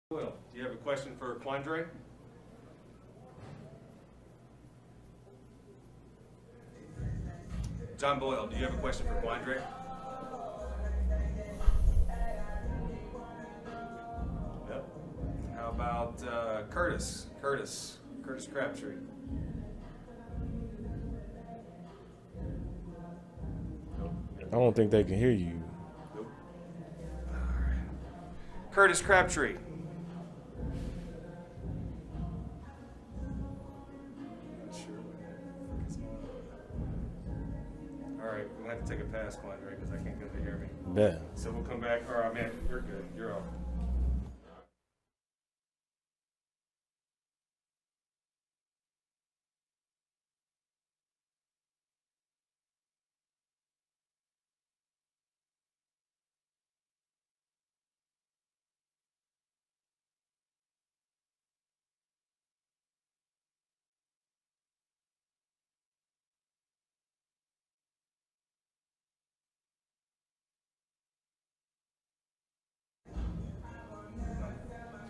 Will, do you have a question for Quandre? John Boyle, do you have a question for Quandre? Yep. How about Curtis? Curtis Crabtree. Nope. I don't think they can hear you. Nope. All right. Curtis Crabtree. Not sure what the frick is going on. All right, we'll have to take a pass, Quandre, because I can't get them to hear me. Bet. So we'll come back. All right, man, you're good. You're off.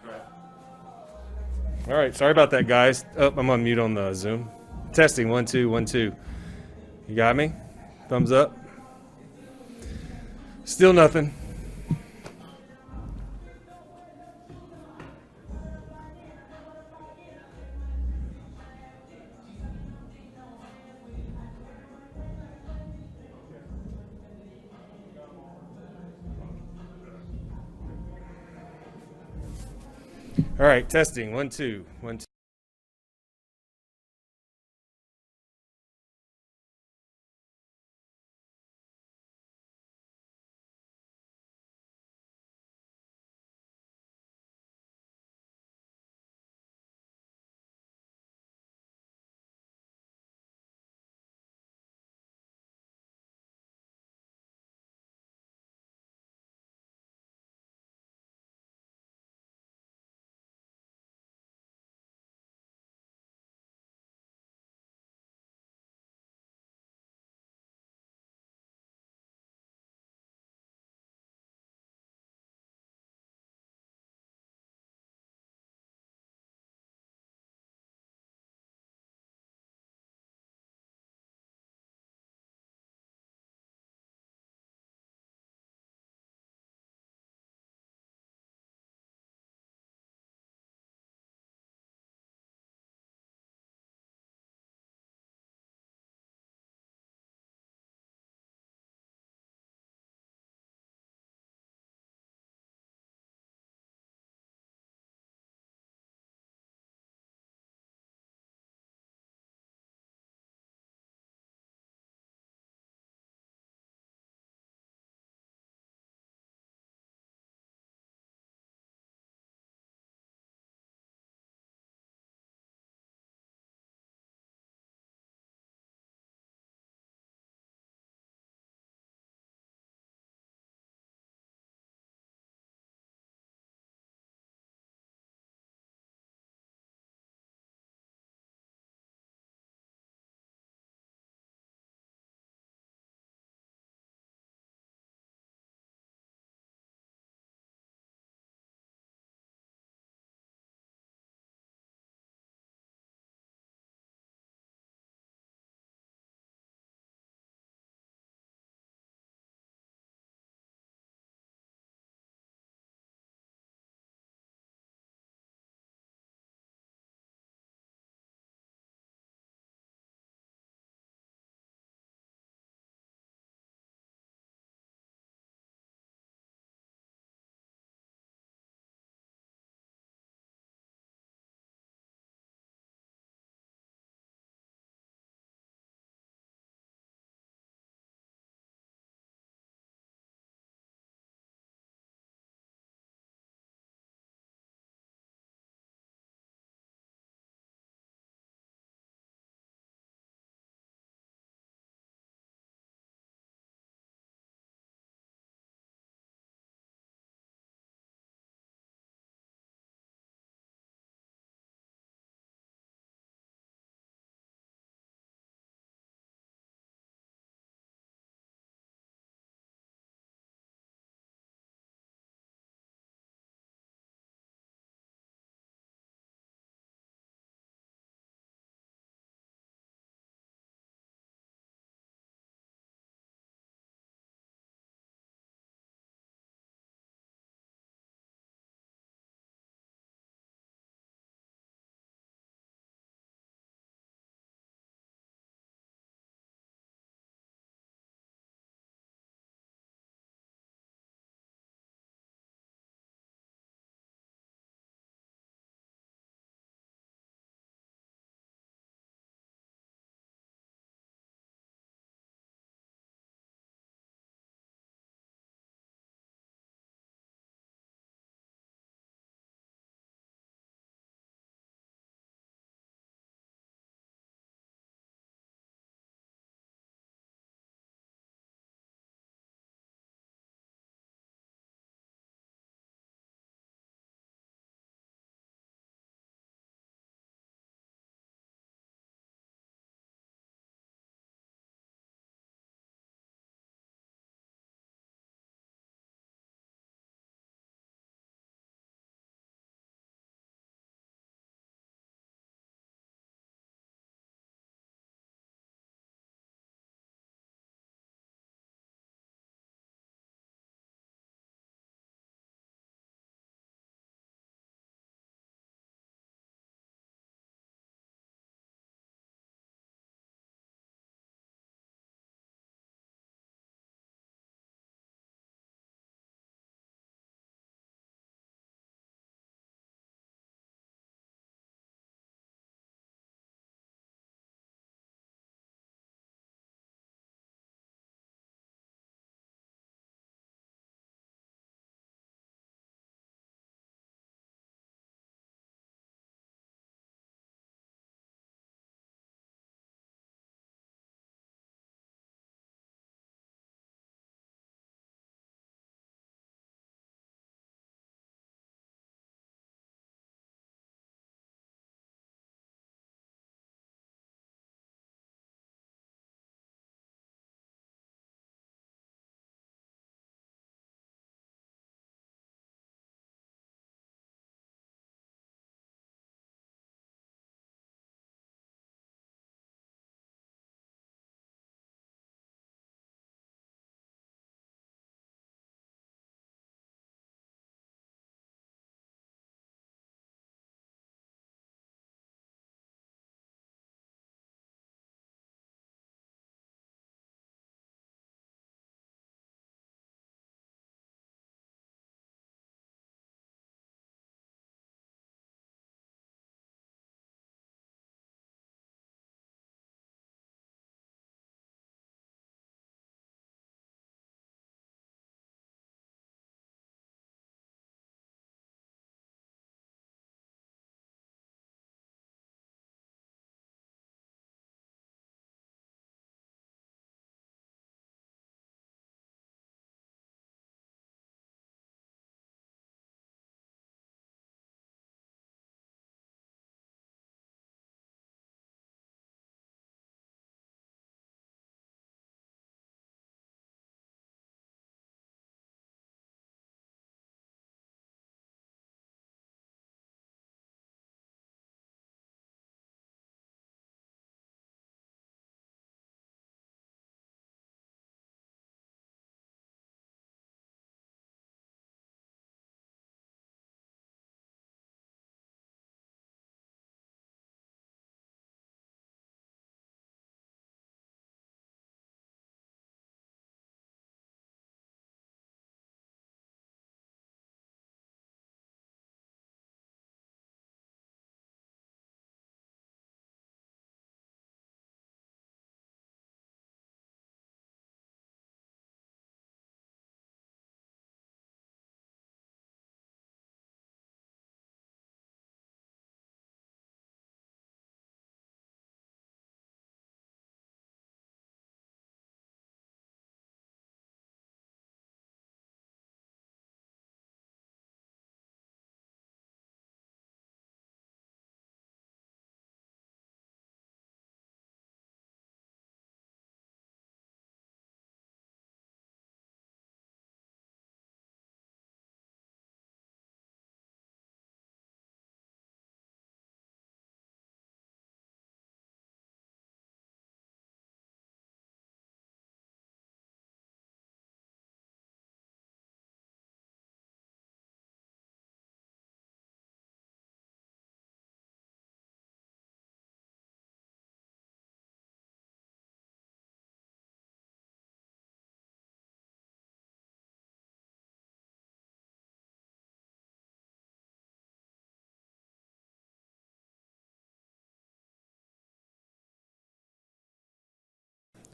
All right. All right, sorry about that, guys. Oh, I'm on mute on the Zoom. Testing, 1 2 1 2. You got me? Thumbs up. Still nothing. All right, testing, 1 2 1 2.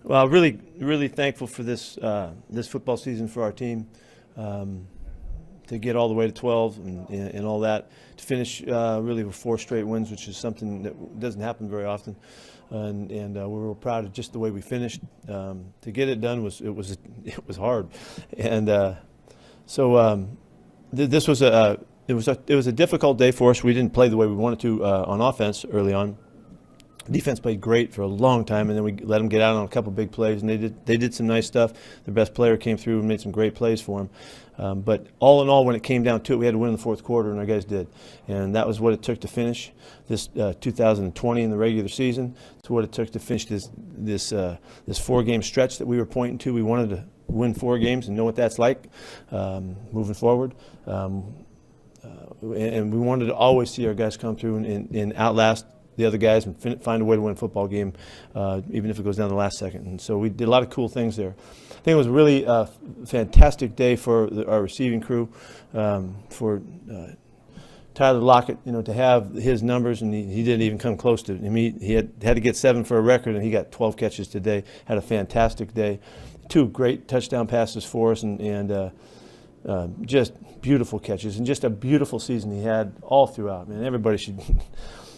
Well, really thankful for this football season for our team. To get all the way to 12 and all that, to finish really with 4 straight wins, which is something that doesn't happen very often, and we're real proud of just the way we finished. To get it done was hard, and so this was it was a difficult day for us. We didn't play the way we wanted to on offense early on. Defense played great for a long time, and then we let them get out on a couple big plays, and they did some nice stuff. Their best player came through and made some great plays for them. But all in all, when it came down to it, we had to win in the fourth quarter, and our guys did. And that was what it took to finish this 2020 in the regular season. It's what it took to finish this 4-game stretch that we were pointing to. We wanted to win 4 games and know what that's like moving forward. And we wanted to always see our guys come through and outlast the other guys and find a way to win a football game, even if it goes down to the last second. And so we did a lot of cool things there. I think it was a really fantastic day for our receiving crew, for Tyler Lockett, to have his numbers, and he didn't even come close to it. I mean, he had to get 7 for a record, and he got 12 catches today. Had a fantastic day. 2 great touchdown passes for us, and just beautiful catches, and just a beautiful season he had all throughout. Man, everybody should.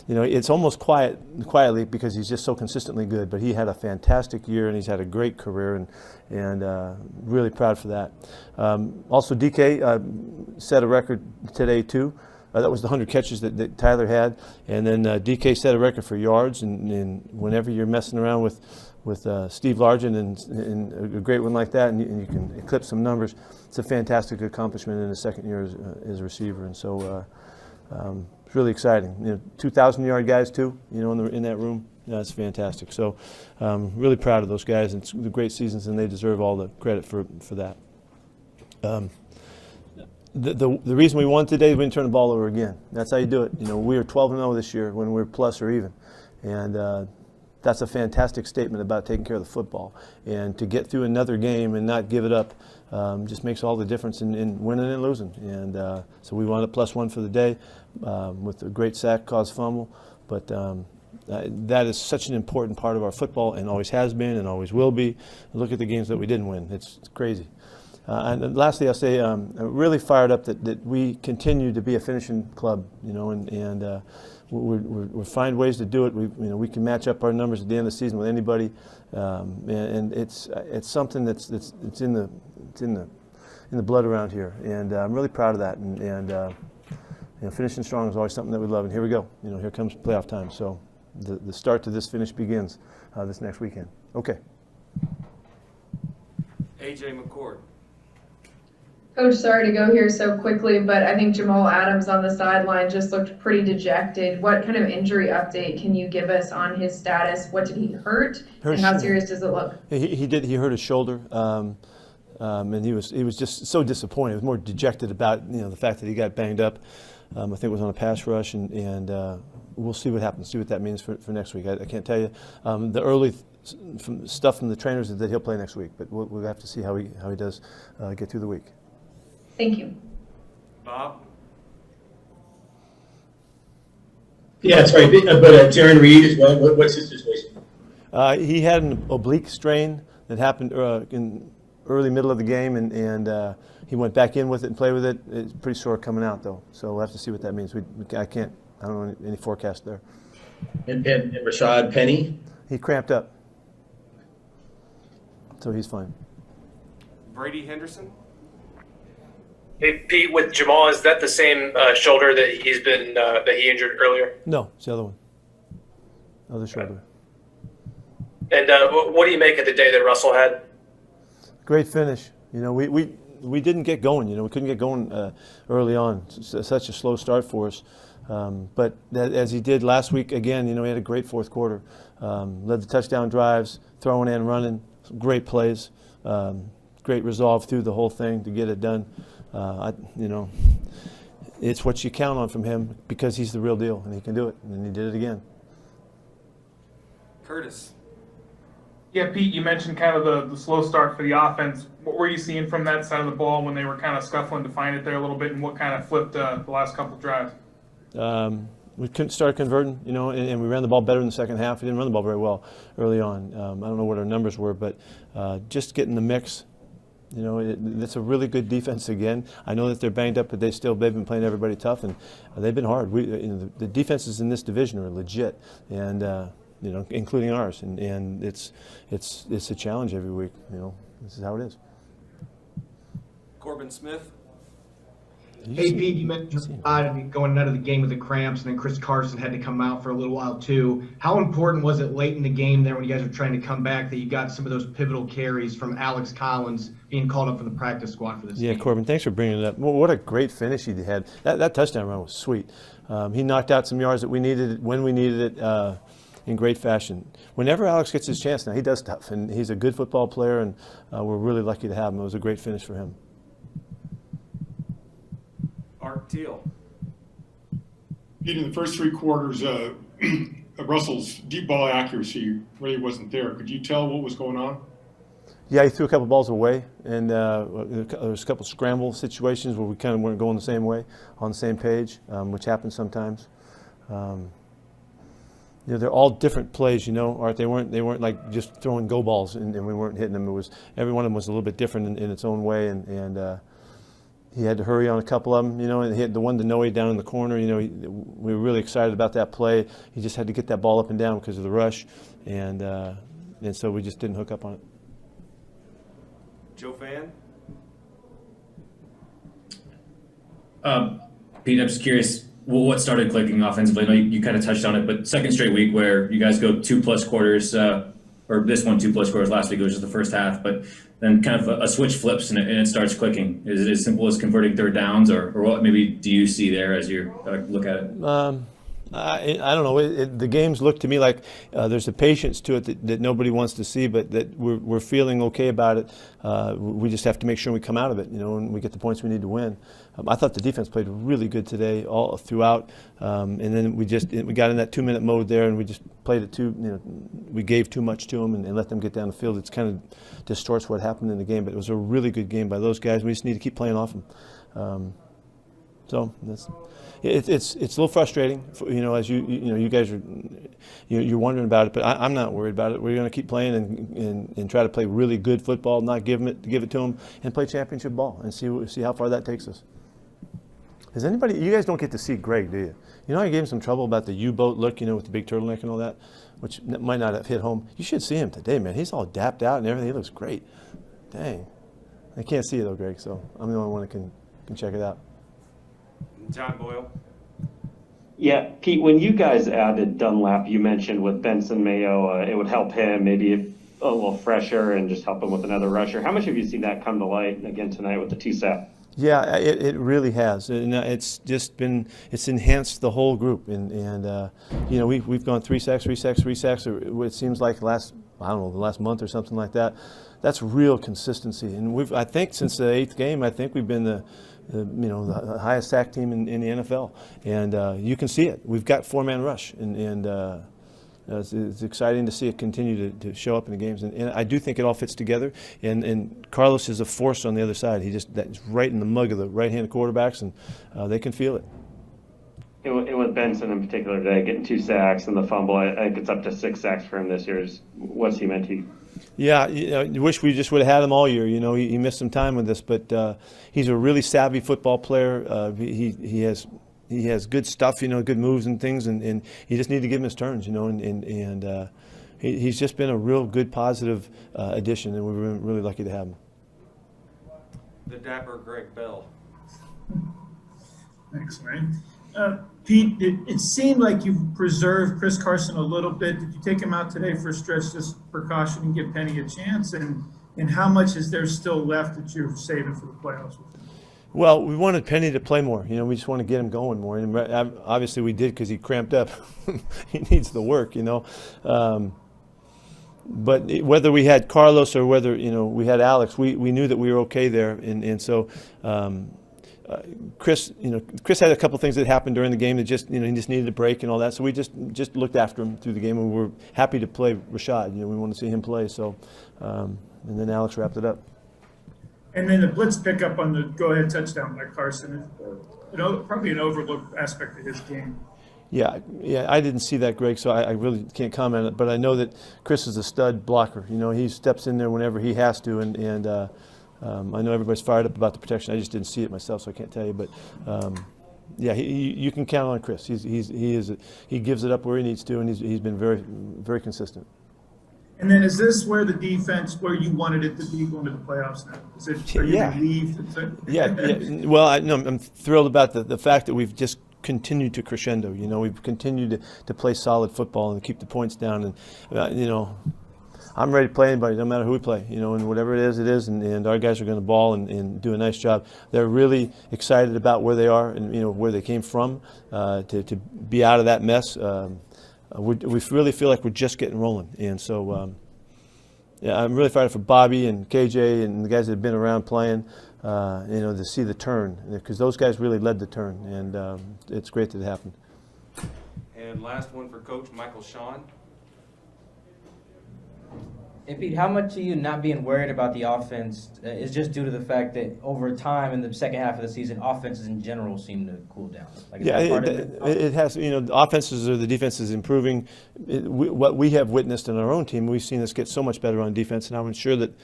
It's almost quietly because he's just so consistently good. But he had a fantastic year, and he's had a great career, and really proud for that. Also, DK set a record today too. That was the 100 catches that Tyler had, and then DK set a record for yards. And whenever you're messing around with Steve Largent and a great one like that, and you can eclipse some numbers, it's a fantastic accomplishment in his second year as a receiver. And so. It's really exciting. 2,000-yard guys too. In that room. That's fantastic. So, really proud of those guys. It's the great seasons, and they deserve all the credit for that. The reason we won today, we didn't turn the ball over again. That's how you do it. We were 12-0 this year when we were plus or even, and that's a fantastic statement about taking care of the football. And to get through another game and not give it up just makes all the difference in winning and losing. And so we wound up +1 for the day with a great sack, caused fumble. But that is such an important part of our football, and always has been and always will be. Look at the games that we didn't win. It's crazy. And lastly, I'll say I'm really fired up that we continue to be a finishing club, and we find ways to do it. We can match up our numbers at the end of the season with anybody, and it's something that's in the blood around here, and I'm really proud of that. And finishing strong is always something that we love. And here we go. Here comes playoff time. So the start to this finish begins this next weekend. Okay. AJ McCord. Coach, sorry to go here so quickly, but I think Jamal Adams on the sideline just looked pretty dejected. What kind of injury update can you give us on his status? What did he hurt, and how serious does it look? He hurt his shoulder, and he was just so disappointed. He was more dejected about the fact that he got banged up. I think it was on a pass rush, and we'll see what happens. See what that means for next week. I can't tell you. The early stuff from the trainers is that he'll play next week, but we'll have to see how he does get through the week. Thank you. Bob? Yeah, that's right. But Darren Reed as well, what's his situation? He had an oblique strain that happened in early middle of the game, and he went back in with it and played with it. It's pretty sore coming out, though. So we'll have to see what that means. I don't know any forecast there. And Rashad Penny? He cramped up. So he's fine. Brady Henderson? Hey, Pete, with Jamal, is that the same shoulder that he injured earlier? No, it's the other one. Other shoulder. And what do you make of the day that Russell had? Great finish. We didn't get going. We couldn't get going early on. Such a slow start for us. But as he did last week, again, he had a great fourth quarter. Led the touchdown drives, throwing and running, great plays, great resolve through the whole thing to get it done. It's what you count on from him because he's the real deal and he can do it, and he did it again. Curtis. Yeah, Pete, you mentioned kind of the slow start for the offense. What were you seeing from that side of the ball when they were kind of scuffling to find it there a little bit, and what kind of flipped the last couple drives? we couldn't start converting, and we ran the ball better in the second half. We didn't run the ball very well early on. I don't know what our numbers were, but just getting the mix. It's a really good defense again. I know that they're banged up, but they've been playing everybody tough, and they've been hard. The defenses in this division are legit, and including ours, and it's a challenge every week. This is how it is. Corbin Smith. Hey, Pete, you mentioned going out of the game with the cramps, and then Chris Carson had to come out for a little while, too. How important was it late in the game there when you guys were trying to come back that you got some of those pivotal carries from Alex Collins being called up for the practice squad for this game? Yeah, Corbin, thanks for bringing it up. Well, what a great finish he had. That touchdown run was sweet. He knocked out some yards that we needed when we needed it in great fashion. Whenever Alex gets his chance now, he does stuff, and he's a good football player, and we're really lucky to have him. It was a great finish for him. Art Teal. Pete, in the first three quarters, Russell's deep ball accuracy really wasn't there. Could you tell what was going on? Yeah, he threw a couple balls away, and there was a couple scramble situations where we kind of weren't going the same way, on the same page, which happens sometimes. They're all different plays, Art. They weren't like just throwing go balls and we weren't hitting them. It was every one of them was a little bit different in its own way, and he had to hurry on a couple of them, and he had the one to Noe down in the corner. We were really excited about that play. He just had to get that ball up and down because of the rush, and so we just didn't hook up on it. Joe Fan. Pete, I'm just curious, what started clicking offensively? I know you kind of touched on it, but second straight week where you guys go 2+ quarters, or this one 2+ quarters. Last week it was just the first half, but then kind of a switch flips and it starts clicking. Is it as simple as converting third downs, or what maybe do you see there as you look at it? I don't know. The games look to me like there's a patience to it that nobody wants to see, but that we're feeling okay about it. We just have to make sure we come out of it, and we get the points we need to win. I thought the defense played really good today all throughout, and then we got in that 2-minute mode there, and we just played it we gave too much to them and let them get down the field. It's kind of distorts what happened in the game, but it was a really good game by those guys. We just need to keep playing off them. So it's a little frustrating, as you guys are you're wondering about it, but I'm not worried about it. We're going to keep playing and try to play really good football, not give it to them, and play championship ball and see how far that takes us. You guys don't get to see Greg, do you? I gave him some trouble about the U-boat look, with the big turtleneck and all that, which might not have hit home. You should see him today, man. He's all dapped out and everything. He looks great. Dang. I can't see it though, Greg, so I'm the only one that can check it out. John Boyle. Yeah, Pete, when you guys added Dunlap, you mentioned with Benson Mayo, it would help him maybe a little fresher and just help him with another rusher. How much have you seen that come to light again tonight with the 2 sacks? Yeah, it really has, and it's enhanced the whole group, and we've gone 3 sacks. It seems like the last month or something like that. That's real consistency, and I think since the 8th game, we've been the highest sack team in the NFL, and you can see it. We've got 4-man rush, and it's exciting to see it continue to show up in the games, and I do think it all fits together. And Carlos is a force on the other side. That's right in the mug of the right-handed quarterbacks, and they can feel it. And with Benson in particular today, getting 2 sacks and the fumble, I think it's up to 6 sacks for him this year. What's he meant to you? Yeah, I wish we just would have had him all year. He missed some time with this, but he's a really savvy football player. He has good stuff, good moves and things, and you just need to give him his turns, and he's just been a real good, positive addition, and we're really lucky to have him. The dapper Greg Bell. Thanks, man. Pete, it seemed like you preserved Chris Carson a little bit. Did you take him out today for a stretch, just precaution, and give Penny a chance? And how much is there still left that you're saving for the playoffs? Well, we wanted Penny to play more. We just want to get him going more. And obviously we did because he cramped up. He needs the work, But whether we had Carlos or whether, we had Alex, we knew that we were okay there. And so Chris had a couple things that happened during the game that just, he just needed a break and all that. So we just looked after him through the game, and we were happy to play Rashad. We wanted to see him play. So, and then Alex wrapped it up. And then the blitz pickup on the go-ahead touchdown by Carson, probably an overlooked aspect of his game. Yeah, I didn't see that, Greg, so I really can't comment on it. But I know that Chris is a stud blocker. You know, he steps in there whenever he has to, and I know everybody's fired up about the protection. I just didn't see it myself, so I can't tell you. But yeah, you can count on Chris. He gives it up where he needs to, and he's been very, very consistent. And then is this where the defense, where you wanted it to be going to the playoffs now? Is it, are you relieved? Yeah. Well, I'm thrilled about the fact that we've just continued to crescendo. You know, we've continued to play solid football and keep the points down. And, you know, I'm ready to play anybody, no matter who we play. You know, and whatever it is. And our guys are going to ball and do a nice job. They're really excited about where they are and, you know, where they came from to be out of that mess. We really feel like we're just getting rolling, and so yeah, I'm really fired for Bobby and KJ and the guys that have been around playing. You know, to see the turn, because those guys really led the turn, and it's great that it happened. And last one for Coach Michael Sean. Hey Pete, how much of you not being worried about the offense is just due to the fact that over time in the second half of the season, offenses in general seem to cool down? Like, is that part of it has. You know, the offenses or the defense is improving. What we have witnessed in our own team, we've seen us get so much better on defense, and I'm sure that,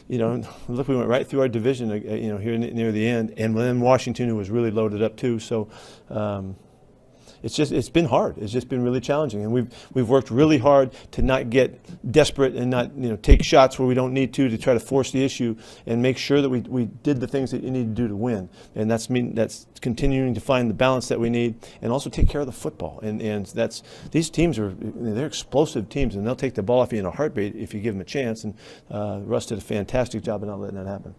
you know, look, we went right through our division, you know, here near the end, and then Washington, who was really loaded up too. So. It's been hard. It's just been really challenging, and we've worked really hard to not get desperate and not, you know, take shots where we don't need to try to force the issue and make sure that we did the things that you need to do to win. And that's continuing to find the balance that we need and also take care of the football. And these teams they're explosive teams, and they'll take the ball off you in a heartbeat if you give them a chance. And Russ did a fantastic job of not letting that happen.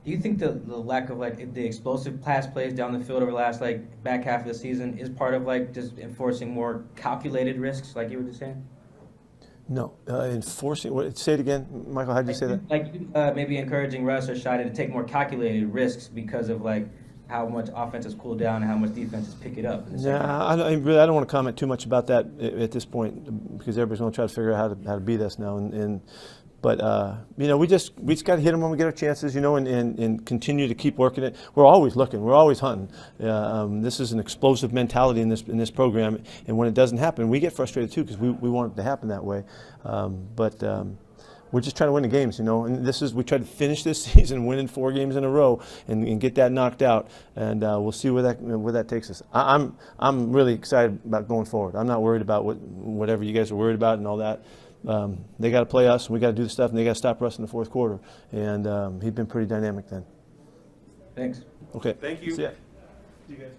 Do you think the lack of the explosive pass plays down the field over the last back half of the season is part of just enforcing more calculated risks, like you were just saying? No, enforcing. What? Say it again, Michael. How did you say that? Maybe encouraging Russ or Shida to take more calculated risks because of how much offense has cooled down and how much defense has picked it up. I don't want to comment too much about that at this point, because everybody's going to try to figure out how to beat us now. But you know, we just got to hit them when we get our chances, you know, and continue to keep working it. We're always looking. We're always hunting. This is an explosive mentality in this program, and when it doesn't happen, we get frustrated too, because we want it to happen that way. But we're just trying to win the games, you know. And we tried to finish this season winning 4 games in a row and get that knocked out, and we'll see where that takes us. I'm really excited about going forward. I'm not worried about whatever you guys are worried about and all that. They got to play us, and we got to do the stuff, and they got to stop Russ in the fourth quarter. And he's been pretty dynamic then. Thanks. Okay. Thank you. See ya. See you guys.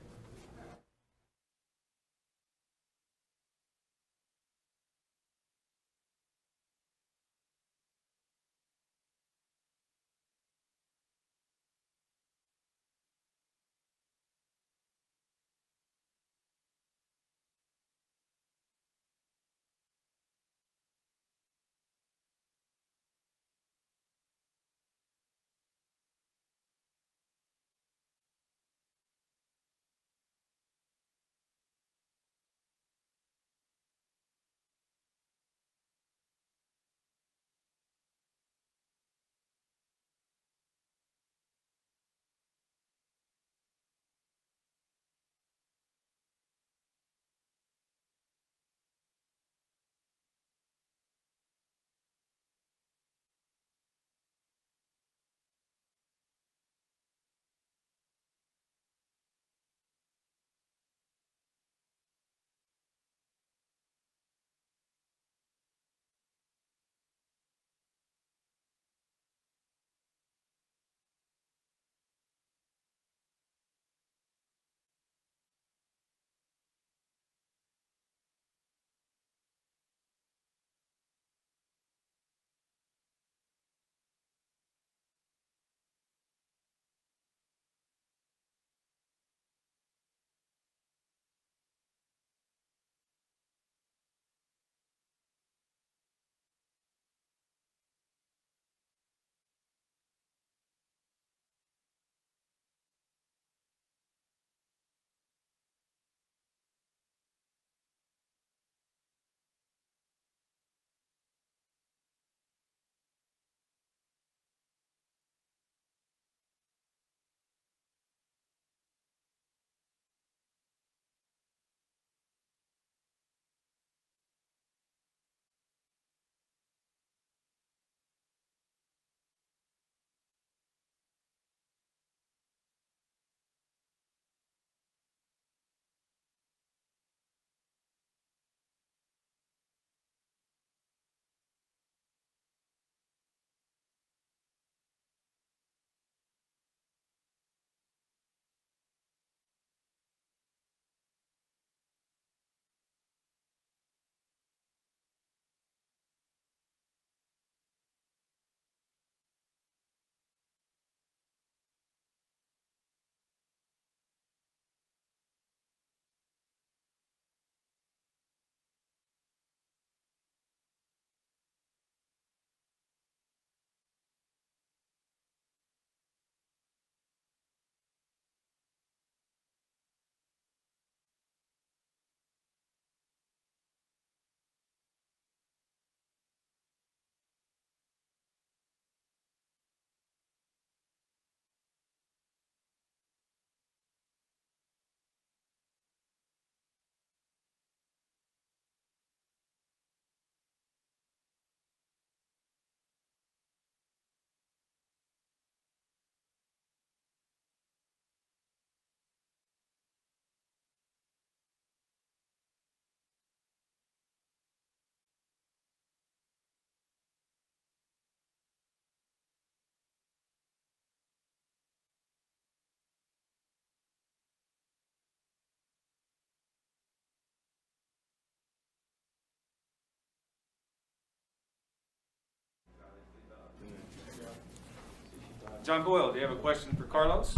John Boyle, do you have a question for Carlos?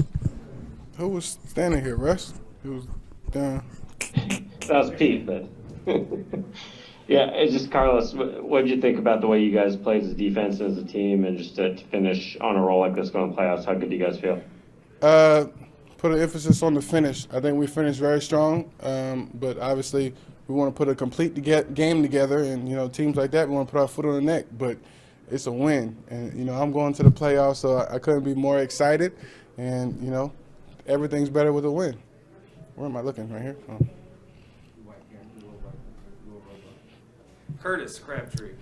Who was standing here, Russ? Who was down? That was Pete, but yeah, it's just Carlos. What did you think about the way you guys played as a defense and as a team, and just to finish on a roll like this going to playoffs? How good do you guys feel? Put an emphasis on the finish. I think we finished very strong, but obviously we want to put a complete game together, and teams like that we want to put our foot on the neck. But it's a win, and I'm going to the playoffs, so I couldn't be more excited. And everything's better with a win. Where am I looking? Right here. Oh. Curtis Crabtree.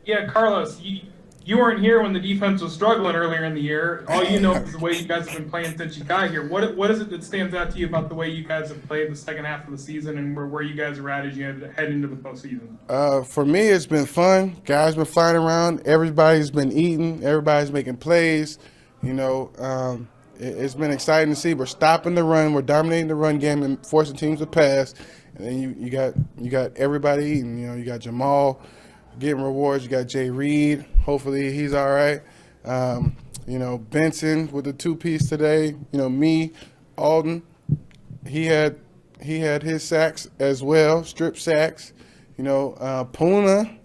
Yeah, Carlos, you weren't here when the defense was struggling earlier in the year. All you know is the way you guys have been playing since you got here. What is it that stands out to you about the way you guys have played the second half of the season and where you guys are at as you head into the postseason? For me, it's been fun. Guys been flying around. Everybody's been eating. Everybody's making plays. It's been exciting to see. We're stopping the run. We're dominating the run game and forcing teams to pass. And then you got everybody eating. You got Jamal getting rewards. You got Jay Reed. Hopefully he's all right. Benson with the two-piece today. Me, Alden. He had his sacks as well, strip sacks. Puna.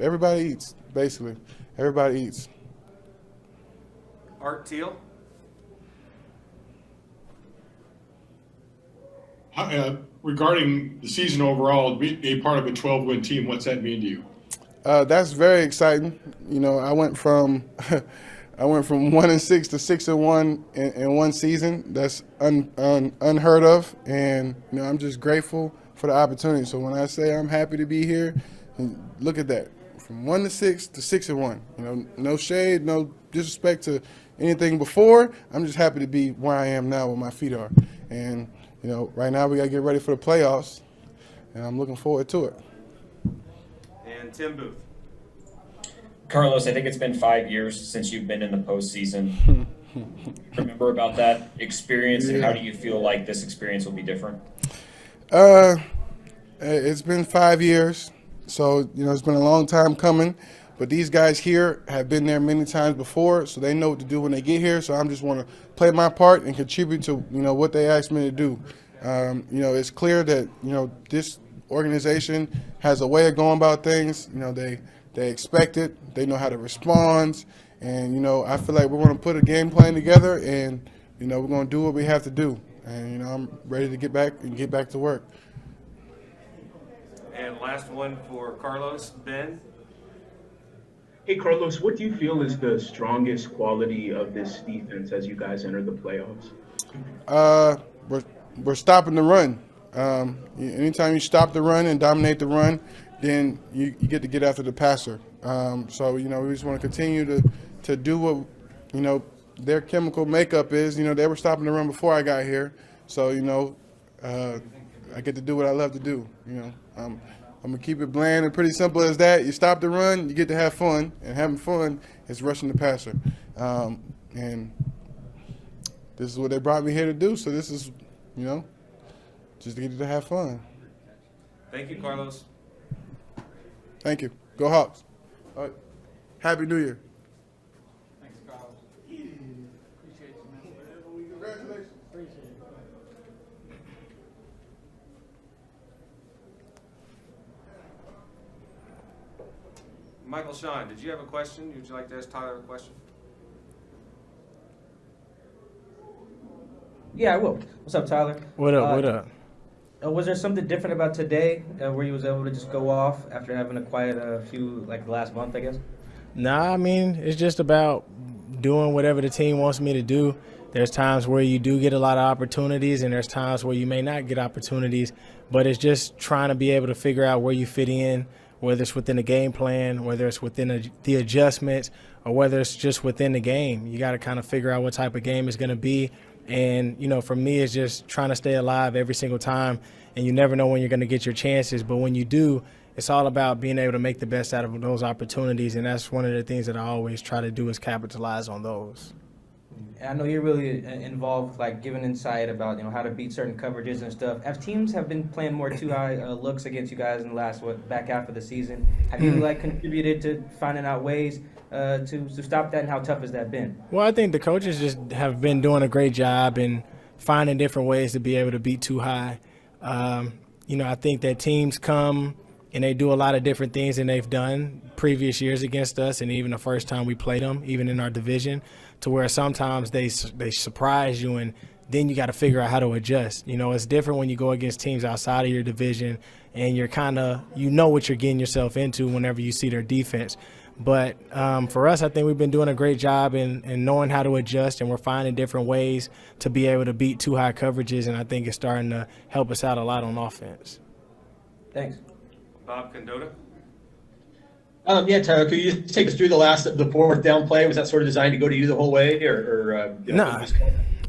Everybody eats, basically. Everybody eats. Art Teal. Regarding the season overall, be part of a 12-win team, what's that mean to you? That's very exciting. I went from 1-6 to 6-1 in one season. That's unheard of, and I'm just grateful for the opportunity. So when I say I'm happy to be here, look at that, from 1-6 to 6-1. No shade, no disrespect to anything before. I'm just happy to be where I am now, where my feet are, and right now we got to get ready for the playoffs, and I'm looking forward to it. And Tim Booth. Carlos, I think it's been 5 years since you've been in the postseason. Remember about that experience, and how do you feel like this experience will be different? It's been 5 years, so it's been a long time coming. But these guys here have been there many times before, so they know what to do when they get here. So I'm just want to play my part and contribute to what they asked me to do. It's clear that this organization has a way of going about things. They expect it. They know how to respond, and I feel like we're going to put a game plan together, and we're going to do what we have to do. And I'm ready to get back to work. And last one for Carlos, Ben. Hey, Carlos, what do you feel is the strongest quality of this defense as you guys enter the playoffs? We're stopping the run. Anytime you stop the run and dominate the run, then you get to get after the passer. So we just want to continue to do what their chemical makeup is. They were stopping the run before I got here, so I get to do what I love to do. I'm going to keep it bland and pretty simple as that. You stop the run, you get to have fun, and having fun is rushing the passer. And this is what they brought me here to do, so this is, just to get to have fun. Thank you, Carlos. Thank you. Go Hawks. All right. Happy New Year. Thanks, Carlos. Appreciate you, man. Congratulations. Appreciate it. Michael Sean, did you have a question? Would you like to ask Tyler a question? Yeah, I will. What's up, Tyler? What up? What up? Was there something different about today where you was able to just go off after having a quiet few, like last month, I guess? Nah, I mean, it's just about doing whatever the team wants me to do. There's times where you do get a lot of opportunities, and there's times where you may not get opportunities, but it's just trying to be able to figure out where you fit in, whether it's within the game plan, whether it's within the adjustments, or whether it's just within the game. You got to kind of figure out what type of game it's going to be. And, for me, it's just trying to stay alive every single time. And you never know when you're going to get your chances. But when you do, it's all about being able to make the best out of those opportunities. And that's one of the things that I always try to do is capitalize on those. And I know you're really involved, like giving insight about how to beat certain coverages and stuff. As teams have been playing more too high looks against you guys in the last back half of the season, have you contributed to finding out ways to stop that, and how tough has that been? Well, I think the coaches just have been doing a great job in finding different ways to be able to beat too high. I think that teams come and they do a lot of different things than they've done previous years against us, and even the first time we played them, even in our division, to where sometimes they surprise you, and then you got to figure out how to adjust. It's different when you go against teams outside of your division, and you're kind of what you're getting yourself into whenever you see their defense. But for us, I think we've been doing a great job in knowing how to adjust, and we're finding different ways to be able to beat too high coverages, and I think it's starting to help us out a lot on offense. Thanks. Bob Condotta? Yeah, Tyler, could you just take us through the fourth down play? Was that sort of designed to go to you the whole way,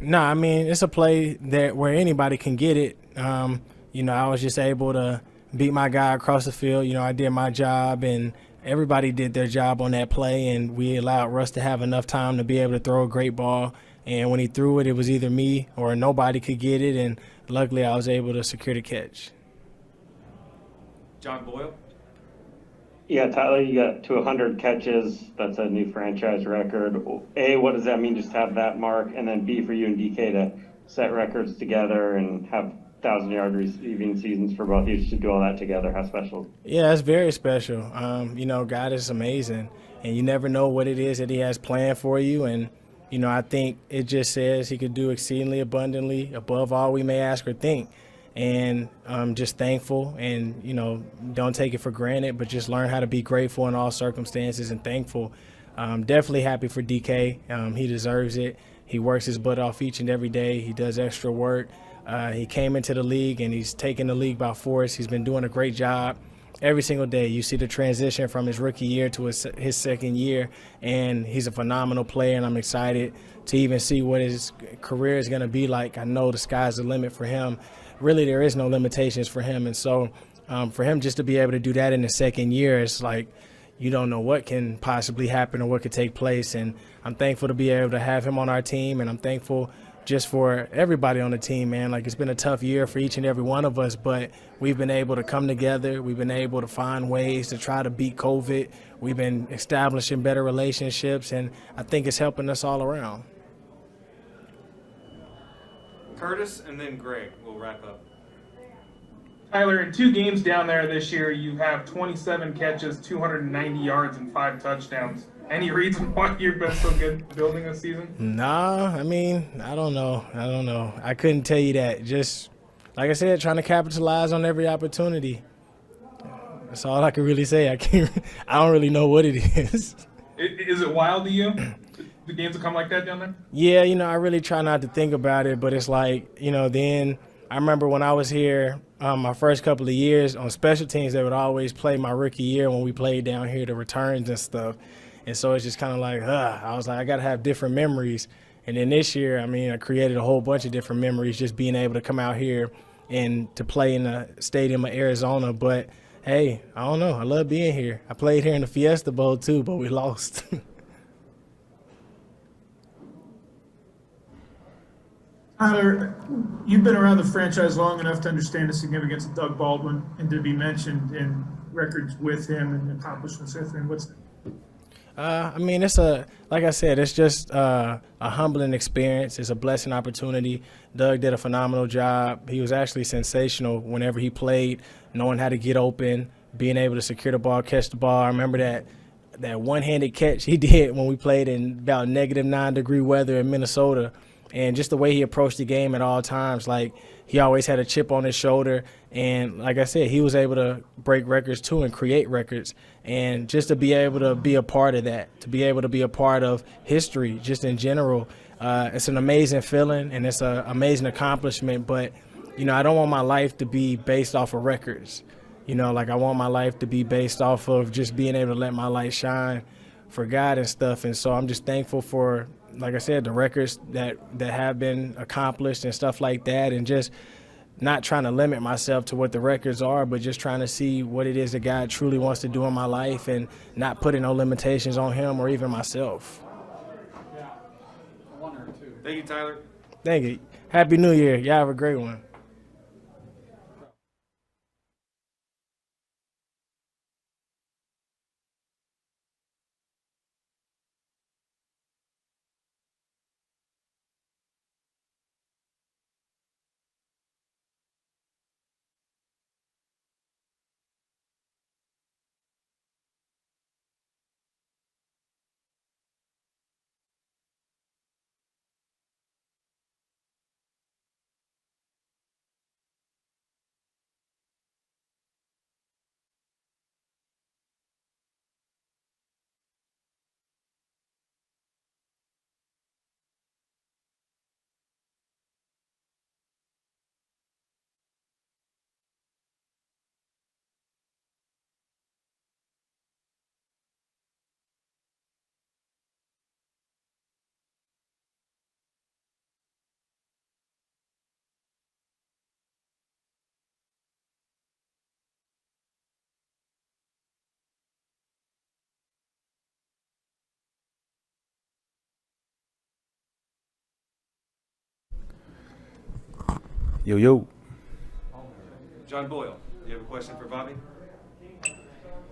No, I mean, it's a play where anybody can get it. I was just able to beat my guy across the field. I did my job, and everybody did their job on that play, and we allowed Russ to have enough time to be able to throw a great ball. And when he threw it, it was either me or nobody could get it, and luckily I was able to secure the catch. John Boyle? Yeah, Tyler, you got to 100 catches. That's a new franchise record. A, what does that mean, just have that mark? And then B, for you and DK to set records together and have 1,000-yard receiving seasons for both of you to do all that together. How special? Yeah, it's very special. God is amazing, and you never know what it is that he has planned for you. And, I think it just says he could do exceedingly abundantly above all we may ask or think. And I'm just thankful, and, don't take it for granted, but just learn how to be grateful in all circumstances and thankful. Definitely happy for DK. He deserves it. He works his butt off each and every day. He does extra work. He came into the league, and he's taken the league by force. He's been doing a great job every single day. You see the transition from his rookie year to his second year, and he's a phenomenal player, and I'm excited to even see what his career is going to be like. I know the sky's the limit for him. Really, there is no limitations for him. And so for him just to be able to do that in the second year, it's like you don't know what can possibly happen or what could take place. And I'm thankful to be able to have him on our team, and I'm thankful just for everybody on the team, man. Like, it's been a tough year for each and every one of us, but we've been able to come together. We've been able to find ways to try to beat COVID. We've been establishing better relationships, and I think it's helping us all around. Curtis, and then Greg. We'll wrap up. Tyler, in 2 games down there this year, you have 27 catches, 290 yards, and 5 touchdowns. Any reason why you've been so good building this season? Nah, I don't know. I couldn't tell you that. Just, like I said, trying to capitalize on every opportunity. That's all I can really say. I don't really know what it is. Is it wild to you? The games will come like that down there? Yeah, I really try not to think about it, but it's like, then I remember when I was here my first couple of years on special teams, they would always play my rookie year when we played down here, the returns and stuff. And so it's just kind of like, I was like, I got to have different memories. And then this year, I created a whole bunch of different memories just being able to come out here and to play in the stadium of Arizona. But, hey, I don't know. I love being here. I played here in the Fiesta Bowl too, but we lost. Tyler, you've been around the franchise long enough to understand the significance of Doug Baldwin and to be mentioned in records with him and accomplishments with him. What's like I said, it's just a humbling experience. It's a blessing opportunity. Doug did a phenomenal job. He was actually sensational whenever he played, knowing how to get open, being able to secure the ball, catch the ball. I remember that one-handed catch he did when we played in about -9-degree weather in Minnesota. And just the way he approached the game at all times, like he always had a chip on his shoulder. And like I said, he was able to break records too and create records. And just to be able to be a part of that, to be able to be a part of history just in general, it's an amazing feeling and it's an amazing accomplishment. But, I don't want my life to be based off of records. I want my life to be based off of just being able to let my light shine for God and stuff. And so I'm just thankful for, like I said, the records that have been accomplished and stuff like that, and just not trying to limit myself to what the records are, but just trying to see what it is that God truly wants to do in my life and not putting no limitations on him or even myself. Thank you, Tyler. Thank you. Happy New Year. Y'all have a great one. Yo, yo. John Boyle, you have a question for Bobby?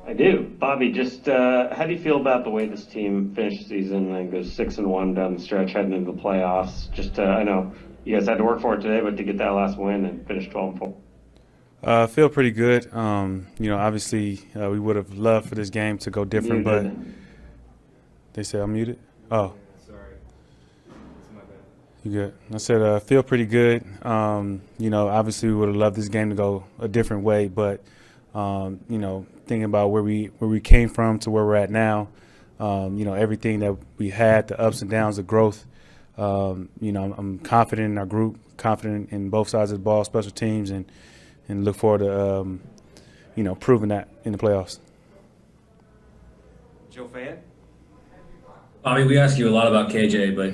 I do. Bobby, just how do you feel about the way this team finished the season? I think it was 6-1 down the stretch heading into the playoffs. Just I know you guys had to work for it today, but to get that last win and finish 12-4. Feel pretty good. Obviously, we would have loved for this game to go different, but they said I'm muted. Oh, sorry, that's my bad. You good? I said feel pretty good. Obviously, we would have loved this game to go a different way, but thinking about where we came from to where we're at now, everything that we had, the ups and downs, the growth. I'm confident in our group, confident in both sides of the ball, special teams, and look forward to proving that in the playoffs. Joe Fan? Bobby, we asked you a lot about KJ, but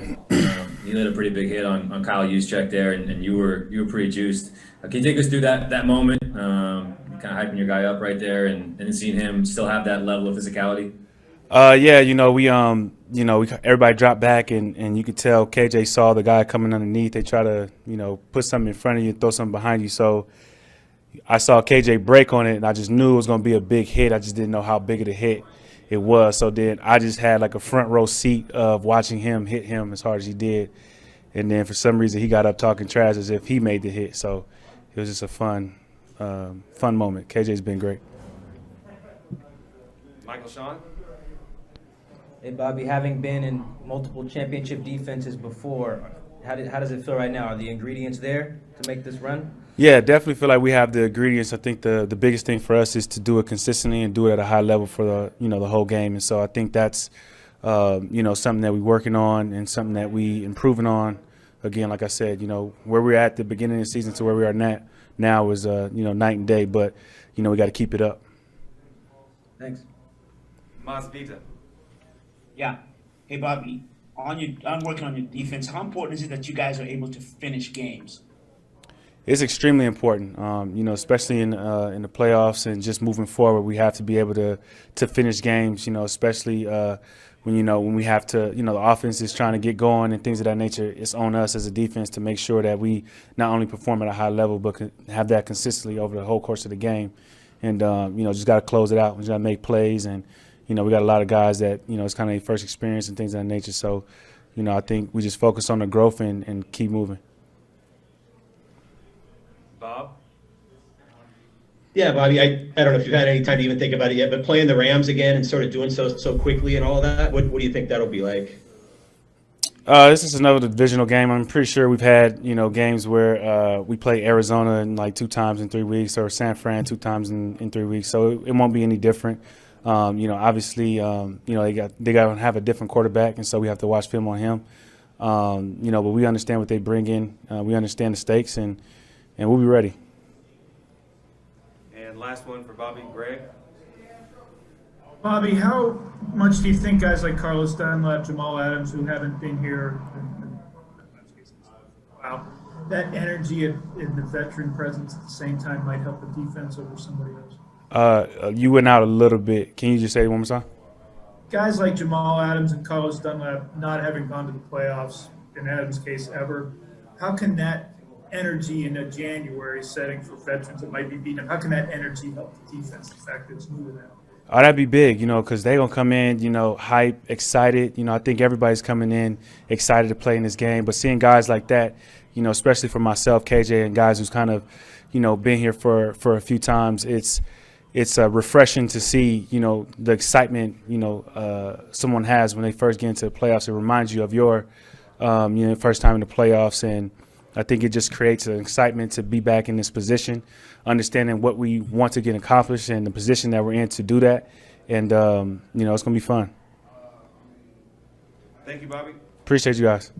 you had a pretty big hit on Kyle Juszczyk there, and you were pretty juiced. Can you take us through that moment, kind of hyping your guy up right there, and seeing him still have that level of physicality? Everybody dropped back, and you could tell KJ saw the guy coming underneath. They try to, put something in front of you, throw something behind you. So I saw KJ break on it, and I just knew it was going to be a big hit. I just didn't know how big of a hit it was. So then I just had like a front row seat of watching him hit him as hard as he did. And then for some reason he got up talking trash as if he made the hit. So it was just a fun moment. KJ's been great. Michael Sean? Hey, Bobby, having been in multiple championship defenses before, how does it feel right now? Are the ingredients there to make this run? Yeah, definitely feel like we have the ingredients. I think the biggest thing for us is to do it consistently and do it at a high level for the whole game. And so I think that's something that we're working on and something that we improving on. Again, like I said, where we're at the beginning of the season to where we are now is night and day. But we got to keep it up. Thanks. Mas Vita. Yeah. Hey, Bobby, I'm working on your defense. How important is it that you guys are able to finish games? It's extremely important, especially in the playoffs and just moving forward. We have to be able to finish games, especially when we have to, the offense is trying to get going and things of that nature. It's on us as a defense to make sure that we not only perform at a high level, but have that consistently over the whole course of the game. And, just got to close it out. We just got to make plays. And, we got a lot of guys that, it's kind of their first experience and things of that nature. So, I think we just focus on the growth and keep moving. Bob? Yeah, Bobby, I don't know if you've had any time to even think about it yet, but playing the Rams again and sort of doing so quickly and all of that, what do you think that'll be like? This is another divisional game. I'm pretty sure we've had, games where we play Arizona in like 2 times in 3 weeks or San Fran 2 times in 3 weeks. So it won't be any different. Obviously, they got to have a different quarterback, and so we have to watch film on him. But we understand what they bring in. We understand the stakes, and we'll be ready. And last one for Bobby, Greg. Bobby, how much do you think guys like Carlos Dunlap, Jamal Adams, who haven't been here, that energy and the veteran presence at the same time might help the defense over somebody else? You went out a little bit. Can you just say it one more time? Guys like Jamal Adams and Carlos Dunlap not having gone to the playoffs, in Adam's case, ever. How can that energy in a January setting for veterans that might be beating them, how can that energy help the defense, the fact that it's new to them? Oh, that'd be big, because they're going to come in, hype, excited. I think everybody's coming in excited to play in this game. But seeing guys like that, especially for myself, KJ, and guys who's kind of, been here for a few times, it's refreshing to see, the excitement, someone has when they first get into the playoffs. It reminds you of your, first time in the playoffs. And I think it just creates an excitement to be back in this position, understanding what we want to get accomplished and the position that we're in to do that. And, it's going to be fun. Thank you, Bobby. Appreciate you guys.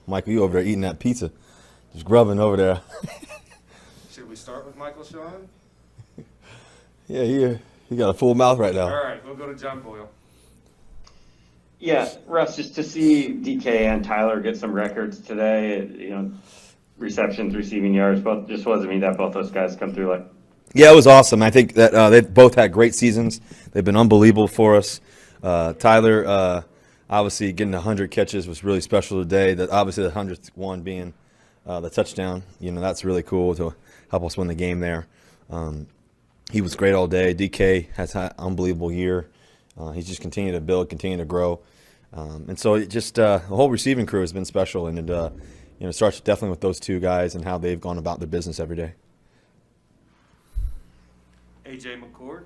Michael, you over there eating that pizza. Just grubbing over there. Should we start with Michael Sean? Yeah, he got a full mouth right now. All right, we'll go to John Boyle. Yeah, Russ, just to see DK and Tyler get some records today, receptions, receiving yards, both just wasn't me that both those guys come through like. Yeah, it was awesome. I think that they've both had great seasons. They've been unbelievable for us. Tyler, obviously getting 100 catches was really special today. That obviously the 100th one being the touchdown. That's really cool to help us win the game there. He was great all day. DK has had an unbelievable year. He's just continued to build, continue to grow. And so it just the whole receiving crew has been special. And it starts definitely with those two guys and how they've gone about their business every day. AJ McCord.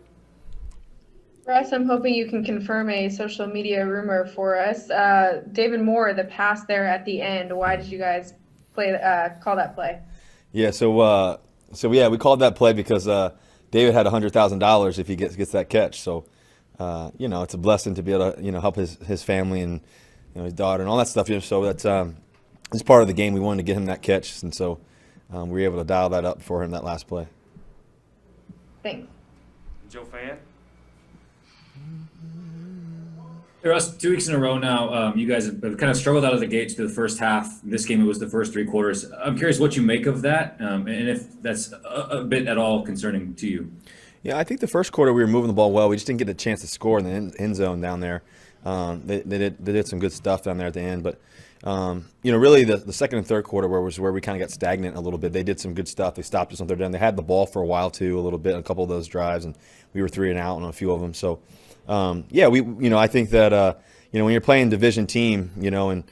Russ, I'm hoping you can confirm a social media rumor for us. David Moore, the pass there at the end. Why did you guys call that play? Yeah, so we called that play because David had $100,000 if he gets that catch. So it's a blessing to be able to help his family and his daughter and all that stuff. So that's it's part of the game. We wanted to get him that catch, and so we were able to dial that up for him that last play. Thanks. Joe Fan. Hey, Russ, 2 weeks in a row now, you guys have kind of struggled out of the gates through the first half. This game, it was the first 3 quarters. I'm curious what you make of that, and if that's a bit at all concerning to you. Yeah, I think the first quarter we were moving the ball well. We just didn't get a chance to score in the end zone down there. They did some good stuff down there at the end, but really the second and third quarter where we kind of got stagnant a little bit. They did some good stuff. They stopped us on third down. They had the ball for a while too, a little bit, a couple of those drives, and we were 3 and out on a few of them. So I think that when you're playing division team, and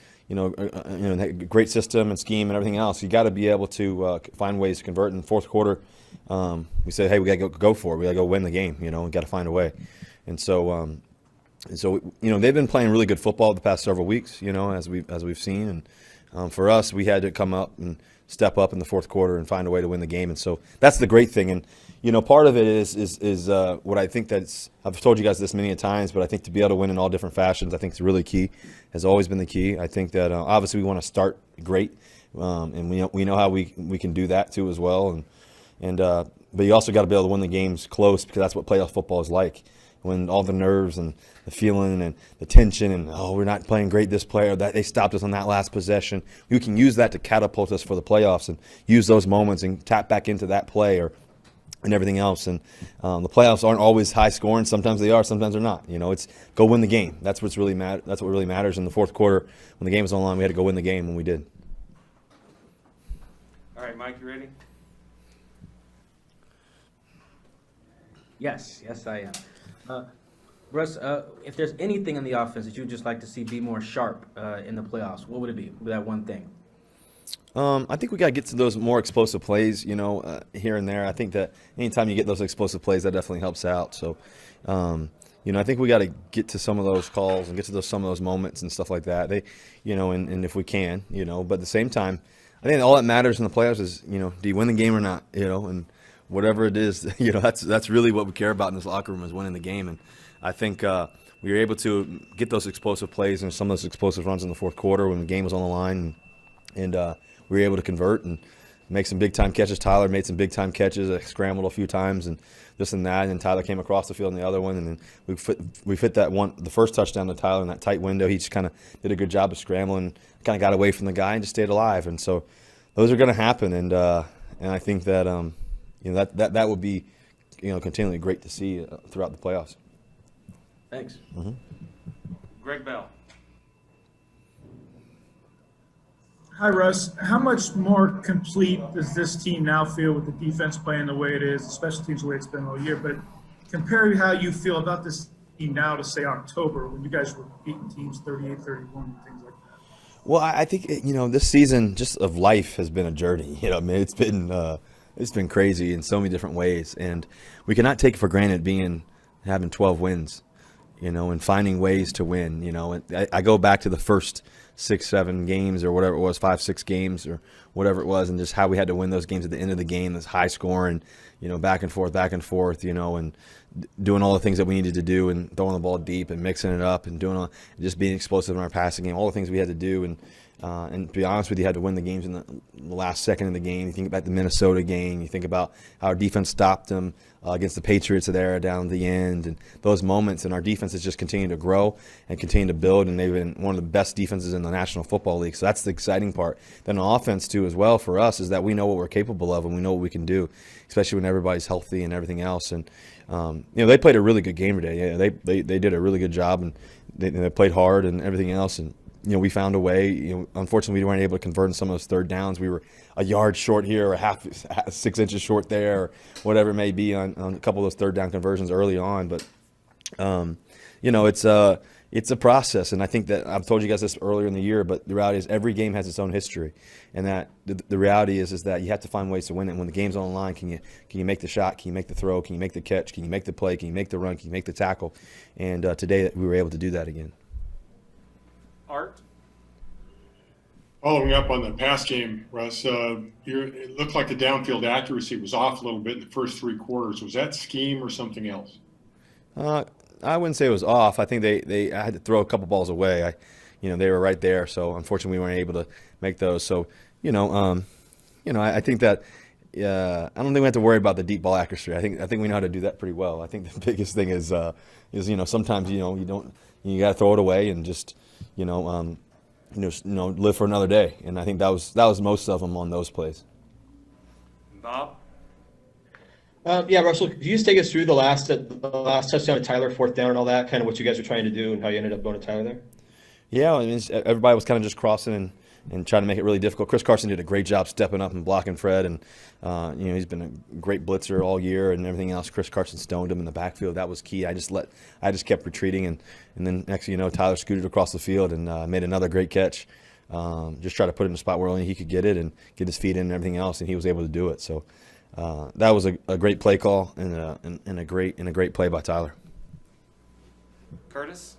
great system and scheme and everything else, you got to be able to find ways to convert. In the fourth quarter, we said, hey, we got to go for it. We got to go win the game. We got to find a way. And so they've been playing really good football the past several weeks, as we've seen. And for us, we had to come up and step up in the fourth quarter and find a way to win the game. And so that's the great thing. And part of it is what I think I've told you guys this many times, but I think to be able to win in all different fashions, I think is really key. Has always been the key. I think that obviously we want to start great, and we know how we can do that too as well. But you also got to be able to win the games close, because that's what playoff football is like. When all the nerves and the feeling and the tension and, we're not playing great this play, or that they stopped us on that last possession, we can use that to catapult us for the playoffs and use those moments and tap back into that play and everything else. And the playoffs aren't always high scoring. Sometimes they are, sometimes they're not. It's go win the game. That's what really matters. In the fourth quarter, when the game was on the line, we had to go win the game, and we did. All right, Mike, you ready? Yes, I am. Russ, if there's anything in the offense that you'd just like to see be more sharp in the playoffs, what would it be? That one thing? I think we got to get to those more explosive plays, here and there. I think that anytime you get those explosive plays, that definitely helps out. So, I think we got to get to some of those calls and get to some of those moments and stuff like that. And if we can, but at the same time, I think all that matters in the playoffs is, do you win the game or not, and whatever it is, that's really what we care about in this locker room, is winning the game. And I think we were able to get those explosive plays and some of those explosive runs in the fourth quarter when the game was on the line, and we were able to convert and make some big-time catches. Tyler made some big-time catches, scrambled a few times and this and that, and Tyler came across the field in the other one, and then we fit that one, the first touchdown to Tyler in that tight window. He just kind of did a good job of scrambling, kind of got away from the guy and just stayed alive. And so those are going to happen, and I think that that would be, continually great to see throughout the playoffs. Thanks. Mm-hmm. Greg Bell. Hi, Russ. How much more complete does this team now feel with the defense playing the way it is, the special teams the way it's been all year? But compare how you feel about this team now to, say, October, when you guys were beating teams 38-31 and things like that. Well, I think, this season just of life has been a journey. It's been crazy in so many different ways, and we cannot take it for granted having 12 wins, and finding ways to win. I go back to the first 6-7 games or whatever it was, 5-6 games or whatever it was, and just how we had to win those games at the end of the game, this high scoring, back and forth, and doing all the things that we needed to do, and throwing the ball deep and mixing it up and just being explosive in our passing game, all the things we had to do. And And to be honest with you, had to win the games in the last second of the game. You think about the Minnesota game. You think about how our defense stopped them against the Patriots there down at the end, and those moments. And our defense has just continued to grow and continue to build, and they've been one of the best defenses in the National Football League. So that's the exciting part. Then on offense, too, as well, for us, is that we know what we're capable of and we know what we can do, especially when everybody's healthy and everything else. And, they played a really good game today. Yeah, they did a really good job, and they played hard and everything else. And we found a way. Unfortunately, we weren't able to convert in some of those third downs. We were a yard short here, or half 6 inches short there, or whatever it may be on a couple of those third down conversions early on. But it's a process, and I think that I've told you guys this earlier in the year. But the reality is, every game has its own history, and that the reality is that you have to find ways to win it. When the game's on the line, can you make the shot? Can you make the throw? Can you make the catch? Can you make the play? Can you make the run? Can you make the tackle? And today we were able to do that again. Art? Following up on the pass game, Russ, it looked like the downfield accuracy was off a little bit in the first 3 quarters. Was that scheme or something else? I wouldn't say it was off. I think I had to throw a couple balls away. They were right there, so unfortunately we weren't able to make those. So, I think that I don't think we have to worry about the deep ball accuracy. I think we know how to do that pretty well. I think the biggest thing is sometimes you got to throw it away and just live for another day. And I think that was most of them on those plays. Bob? Yeah, Russell, could you just take us through the last touchdown to Tyler, 4th down and all that, kind of what you guys were trying to do and how you ended up going to Tyler there? Yeah, everybody was kind of just crossing and trying to make it really difficult. Chris Carson did a great job stepping up and blocking Fred, and he's been a great blitzer all year and everything else. Chris Carson stoned him in the backfield. That was key. I just kept retreating, and then next thing you know, Tyler scooted across the field and made another great catch. Just try to put it in a spot where only he could get it and get his feet in and everything else, and he was able to do it. So that was a great play call and a great play by Tyler. Curtis?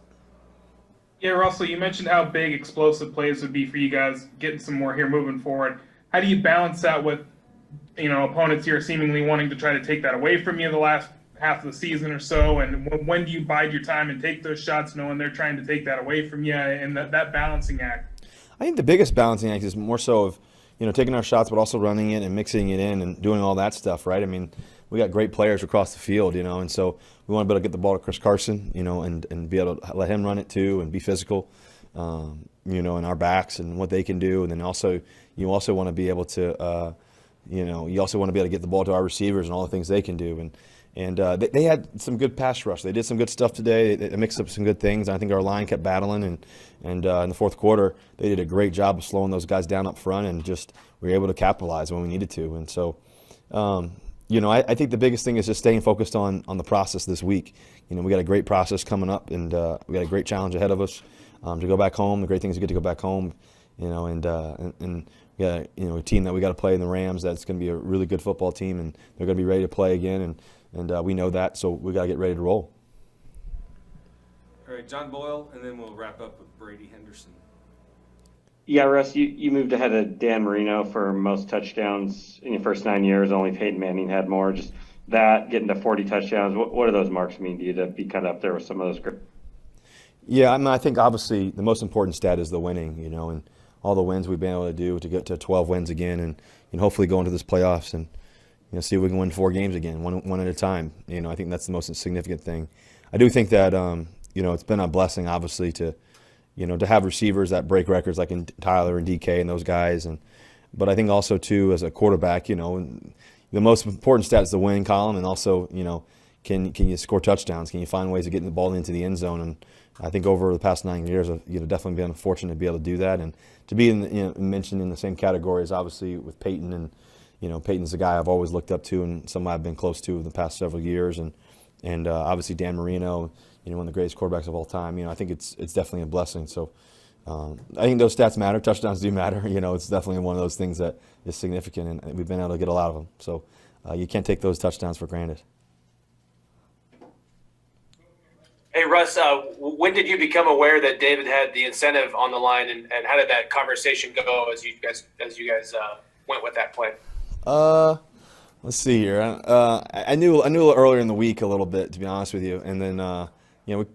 Yeah, Russell, you mentioned how big explosive plays would be for you guys, getting some more here moving forward. How do you balance that with, opponents here seemingly wanting to try to take that away from you the last half of the season or so? And when do you bide your time and take those shots knowing they're trying to take that away from you, and that balancing act? I think the biggest balancing act is more so of, taking our shots, but also running it and mixing it in and doing all that stuff, right? I mean, we got great players across the field, and so we want to be able to get the ball to Chris Carson, and be able to let him run it too and be physical, in our backs and what they can do. And then also, you also want to be able to, you also want to be able to get the ball to our receivers and all the things they can do. And they had some good pass rush. They did some good stuff today. They mixed up some good things. I think our line kept battling, and in the 4th quarter, they did a great job of slowing those guys down up front, and just we were able to capitalize when we needed to. And so, I think the biggest thing is just staying focused on the process this week. We got a great process coming up, and we got a great challenge ahead of us to go back home. The great thing is we get to go back home, and we got a team that we got to play in the Rams. That's going to be a really good football team, and they're going to be ready to play again. And we know that, so we got to get ready to roll. All right, John Boyle, and then we'll wrap up with Brady Henderson. Yeah, Russ, you moved ahead of Dan Marino for most touchdowns in your first 9 years. Only Peyton Manning had more. Just that, getting to 40 touchdowns, what do those marks mean to you to be kind of up there with some of those? Yeah, I think obviously the most important stat is the winning, and all the wins we've been able to do to get to 12 wins again, and hopefully go into this playoffs and see if we can win 4 games again, one at a time. I think that's the most significant thing. I do think that it's been a blessing, obviously, to have receivers that break records like in Tyler and DK and those guys. But I think also, too, as a quarterback, the most important stat is the winning column, and also, can you score touchdowns? Can you find ways of getting the ball into the end zone? And I think over the past 9 years, I've definitely been fortunate to be able to do that, and to be mentioned in the same category as obviously with Peyton. And Peyton's a guy I've always looked up to, and somebody I've been close to in the past several years, and obviously Dan Marino, one of the greatest quarterbacks of all time. I think it's definitely a blessing. So I think those stats matter. Touchdowns do matter. It's definitely one of those things that is significant, and we've been able to get a lot of them. So you can't take those touchdowns for granted. Hey, Russ, when did you become aware that David had the incentive on the line, and how did that conversation go as you guys went with that play? Let's see here. I knew earlier in the week a little bit, to be honest with you, and then I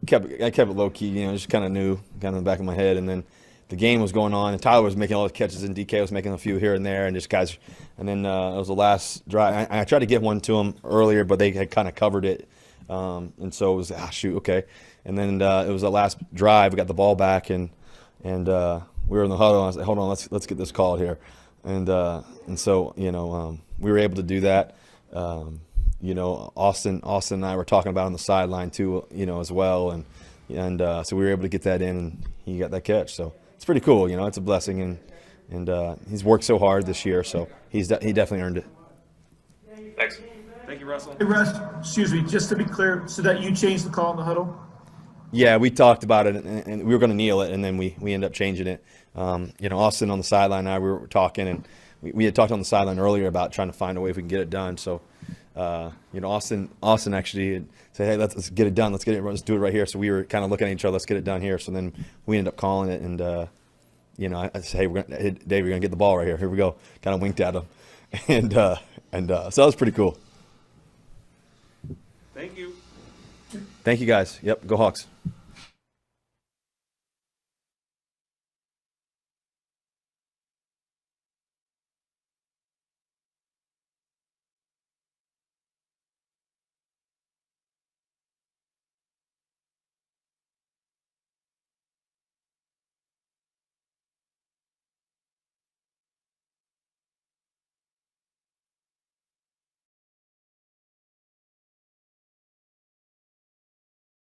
kept it low key. Just kind of knew, kind of in the back of my head, and then the game was going on, and Tyler was making all the catches, and DK was making a few here and there, and just guys. And then it was the last drive. I tried to get one to them earlier, but they had kind of covered it, and so it was shoot, okay. And then it was the last drive. We got the ball back, and we were in the huddle. And I was like, hold on, let's get this called here, and so we were able to do that. Austin and I were talking about on the sideline too, as well, and so we were able to get that in, and he got that catch. So it's pretty cool, it's a blessing, and he's worked so hard this year, so he definitely earned it. Thanks. Thank you, Russell. Hey, Russ, excuse me, just to be clear, so that you changed the call in the huddle? Yeah, we talked about it, and we were going to kneel it, and then we ended up changing it. Austin on the sideline and I, we were talking, and we had talked on the sideline earlier about trying to find a way if we can get it done. So, Austin actually said, hey, let's get it done. Let's do it right here. So we were kind of looking at each other. Let's get it done here. So then we ended up calling it, and I said, hey, Dave, we're gonna get the ball right here. Here we go. Kind of winked at him, and so that was pretty cool. Thank you. Thank you, guys. Yep, go Hawks.